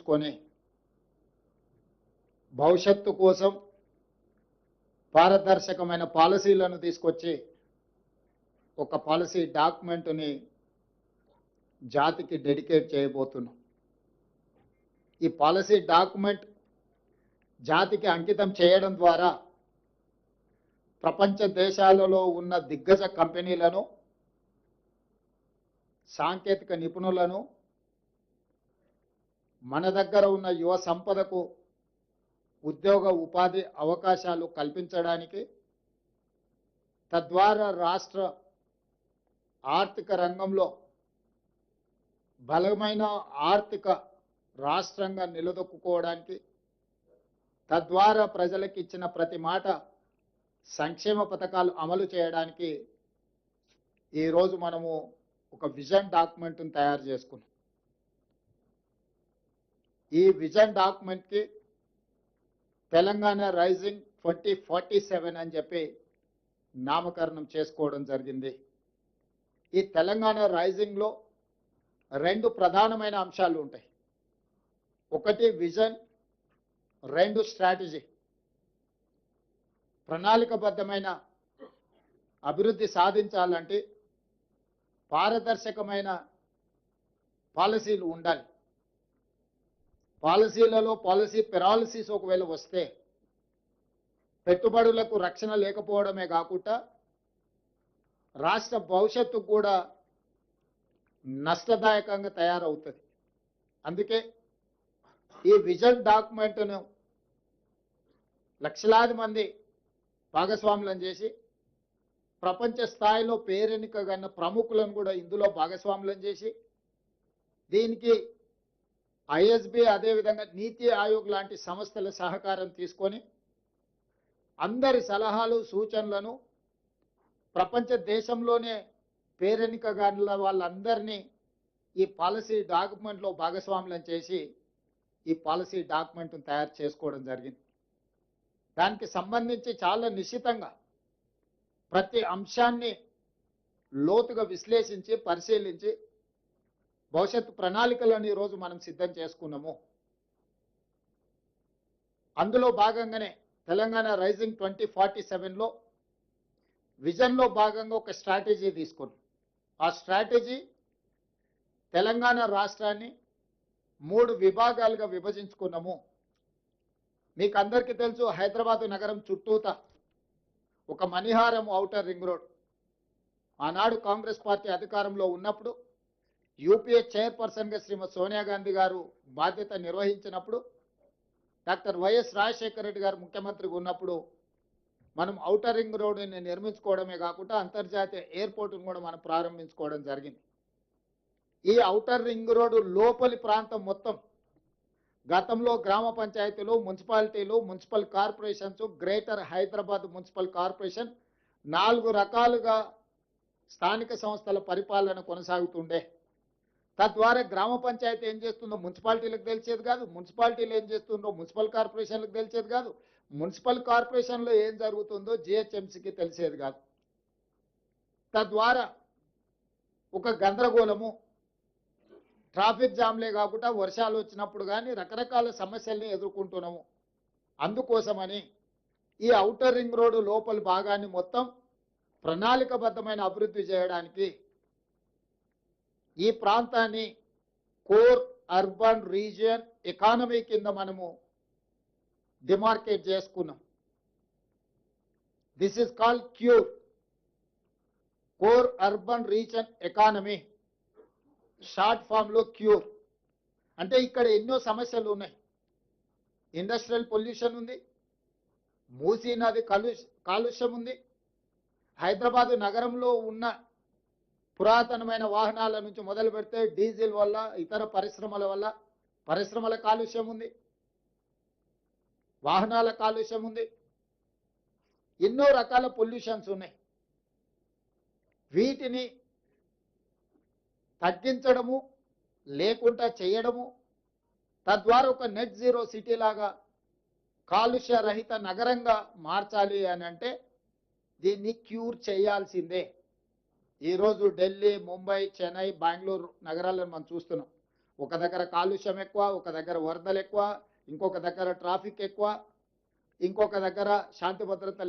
ఉపయోగించుకొని భవిష్యత్తు కోసం పారదర్శకమైన పాలసీలను తీసుకొచ్చి ఒక పాలసీ డాక్యుమెంట్ని జాతికి డెడికేట్ చేయబోతున్నాం. ఈ పాలసీ డాక్యుమెంట్ జాతికి అంకితం చేయడం ద్వారా ప్రపంచ దేశాలలో ఉన్న దిగ్గజ కంపెనీలను, సాంకేతిక నిపుణులను, మన దగ్గర ఉన్న యువ సంపదకు ఉద్యోగ ఉపాధి అవకాశాలు కల్పించడానికి, తద్వారా రాష్ట్ర ఆర్థిక రంగంలో బలమైన ఆర్థిక రాష్ట్రంగా నిలదొక్కుకోవడానికి, తద్వారా ప్రజలకు ఇచ్చిన ప్రతి మాట సంక్షేమ పథకాలు అమలు చేయడానికి ఈరోజు మనము ఒక విజన్ డాక్యుమెంట్ని తయారు చేసుకున్నాం. ఈ విజన్ డాక్యుమెంట్కి తెలంగాణ రైజింగ్ 2047 అని చెప్పి నామకరణం చేసుకోవడం జరిగింది. ఈ తెలంగాణ రైజింగ్లో రెండు ప్రధానమైన అంశాలు ఉంటాయి. ఒకటి విజన్, రెండు స్ట్రాటజీ. ప్రణాళికబద్ధమైన అభివృద్ధి సాధించాలంటే పారదర్శకమైన పాలసీలు ఉండాలి. పాలసీలలో పాలసీ పెరాలసిస్ ఒకవేళ వస్తే పెట్టుబడులకు రక్షణ లేకపోవడమే కాకుండా రాష్ట్ర భవిష్యత్తు కూడా నష్టదాయకంగా తయారవుతుంది. అందుకే ఈ విజన్ డాక్యుమెంట్ను లక్షలాది మంది భాగస్వాములను చేసి ప్రపంచ స్థాయిలో పేరెన్నికగన్న ప్రముఖులను కూడా ఇందులో భాగస్వాములను చేసి దీనికి ఐఎస్బి అదేవిధంగా నీతి ఆయోగ్ లాంటి సంస్థల సహకారం తీసుకొని అందరి సలహాలు సూచనలను ప్రపంచ దేశంలోనే పేరెన్నికగల వాళ్ళందరినీ ఈ పాలసీ డాక్యుమెంట్లో భాగస్వాములను చేసి ఈ పాలసీ డాక్యుమెంట్ను తయారు చేసుకోవడం జరిగింది. దానికి సంబంధించి చాలా నిశ్చితంగా ప్రతి అంశాన్ని లోతుగా విశ్లేషించి పరిశీలించి భవిష్యత్తు ప్రణాళికలను ఈరోజు మనం సిద్ధం చేసుకున్నాము. అందులో భాగంగానే తెలంగాణ రైజింగ్ 2047లో విజన్లో భాగంగా ఒక స్ట్రాటజీ తీసుకున్నాం. ఆ స్ట్రాటజీ తెలంగాణ రాష్ట్రాన్ని 3 విభాగాలుగా విభజించుకున్నాము. మీకు అందరికీ తెలుసు, హైదరాబాదు నగరం చుట్టూత ఒక మణిహారం ఔటర్ రింగ్ రోడ్ ఆనాడు కాంగ్రెస్ పార్టీ అధికారంలో ఉన్నప్పుడు యూపీఏ చైర్పర్సన్గా శ్రీమతి సోనియా గాంధీ గారు బాధ్యత నిర్వహించినప్పుడు, డాక్టర్ వైఎస్ రాజశేఖర రెడ్డి గారు ముఖ్యమంత్రిగా ఉన్నప్పుడు మనం ఔటర్ రింగ్ రోడ్ని నిర్మించుకోవడమే కాకుండా అంతర్జాతీయ ఎయిర్పోర్ట్ను కూడా మనం ప్రారంభించుకోవడం జరిగింది. ఈ ఔటర్ రింగ్ రోడ్డు లోపలి ప్రాంతం మొత్తం గతంలో గ్రామ పంచాయతీలు, మున్సిపాలిటీలు, municipal corporations, greater Hyderabad municipal corporation 4 రకాలుగా స్థానిక సంస్థల పరిపాలన కొనసాగుతుండే. తద్వారా గ్రామ పంచాయతీ ఏం చేస్తుందో మున్సిపాలిటీలకు తెలిసేది కాదు, మున్సిపాలిటీలు ఏం చేస్తుందో మున్సిపల్ కార్పొరేషన్లకు తెలిసేది కాదు, మున్సిపల్ కార్పొరేషన్లో ఏం జరుగుతుందో జిహెచ్ఎంసీకి తెలిసేది కాదు. తద్వారా ఒక గందరగోళము, ట్రాఫిక్ జామ్లే కాకుండా వర్షాలు వచ్చినప్పుడు కానీ రకరకాల సమస్యల్ని ఎదుర్కొంటున్నాము. అందుకోసమని ఈ ఔటర్ రింగ్ రోడ్డు లోపలి భాగాన్ని మొత్తం ప్రణాళికబద్ధమైన అభివృద్ధి చేయడానికి ఈ ప్రాంతాన్ని కోర్ అర్బన్ రీజియన్ ఎకానమీ కింద మనము డిమార్కేట్ చేసుకున్నాం. This is called cure, core urban region economy, short ఫామ్లో క్యూర్. అంటే ఇక్కడ ఎన్నో సమస్యలు ఉన్నాయి. ఇండస్ట్రియల్ పొల్యూషన్ ఉంది, మూసీ నది కాలుష్యం ఉంది, హైదరాబాదు నగరంలో ఉన్న పురాతనమైన వాహనాల నుంచి మొదలు పెడితే డీజిల్ వల్ల, ఇతర పరిశ్రమల వల్ల పరిశ్రమల కాలుష్యం ఉంది, వాహనాల కాలుష్యం ఉంది, ఎన్నో రకాల పొల్యూషన్స్ ఉన్నాయి. వీటిని తగ్గించడము లేకుండా చేయడము, తద్వారా ఒక నెట్ జీరో సిటీ లాగా కాలుష్య రహిత నగరంగా మార్చాలి అని అంటే దీన్ని క్యూర్ చేయాల్సిందే. ఈరోజు ఢిల్లీ, ముంబై, చెన్నై, బెంగళూరు నగరాలను మనం చూస్తున్నాం. ఒక దగ్గర కాలుష్యం ఎక్కువ, ఒక దగ్గర వరదలు ఎక్కువ, ఇంకొక దగ్గర ట్రాఫిక్ ఎక్కువ, ఇంకొక దగ్గర శాంతి భద్రత